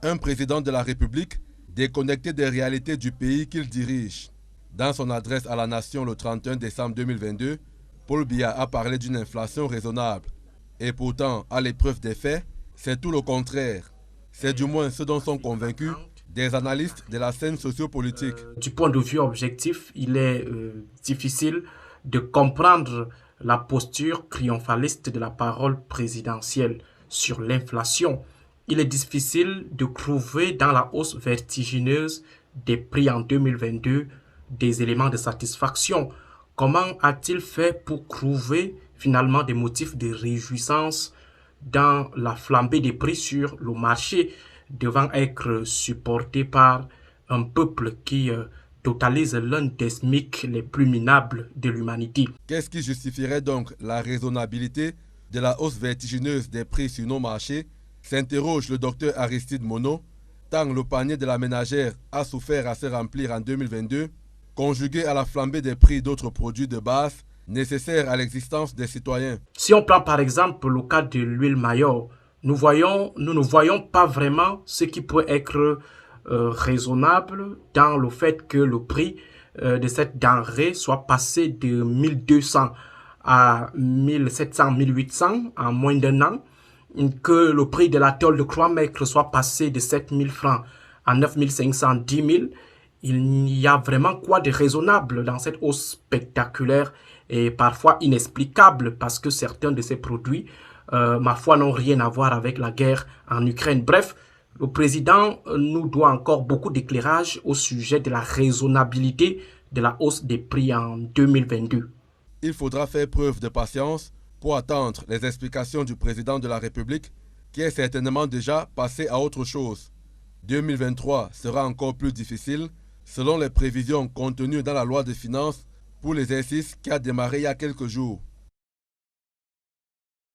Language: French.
Un président de la République déconnecté des réalités du pays qu'il dirige. Dans son adresse à la nation le 31 décembre 2022, Paul Biya a parlé d'une inflation raisonnable. Et pourtant, à l'épreuve des faits, c'est tout le contraire. C'est du moins ce dont sont convaincus des analystes de la scène sociopolitique. Du point de vue objectif, il est difficile de comprendre la posture triomphaliste de la parole présidentielle sur l'inflation. Il est difficile de trouver dans la hausse vertigineuse des prix en 2022 des éléments de satisfaction. Comment a-t-il fait pour trouver finalement des motifs de réjouissance dans la flambée des prix sur le marché devant être supporté par un peuple qui totalise l'un des SMIC les plus minables de l'humanité? Qu'est-ce qui justifierait donc la raisonnabilité de la hausse vertigineuse des prix sur nos marchés, s'interroge le docteur Aristide Monod, tant le panier de la ménagère a souffert à se remplir en 2022, conjugué à la flambée des prix d'autres produits de base nécessaires à l'existence des citoyens. Si on prend par exemple le cas de l'huile Mayor, nous ne voyons pas vraiment ce qui peut être raisonnable dans le fait que le prix de cette denrée soit passé de 1200 à 1700, 1800 en moins d'un an, que le prix de la tôle de 3 mètres soit passé de 7000 francs à 9500, 10 000. Il y a vraiment quoi de raisonnable dans cette hausse spectaculaire et parfois inexplicable parce que certains de ces produits, ma foi, n'ont rien à voir avec la guerre en Ukraine. Bref, le président nous doit encore beaucoup d'éclairage au sujet de la raisonnabilité de la hausse des prix en 2022. Il faudra faire preuve de patience pour attendre les explications du président de la République qui est certainement déjà passé à autre chose. 2023 sera encore plus difficile selon les prévisions contenues dans la loi de finances pour l'exercice qui a démarré il y a quelques jours.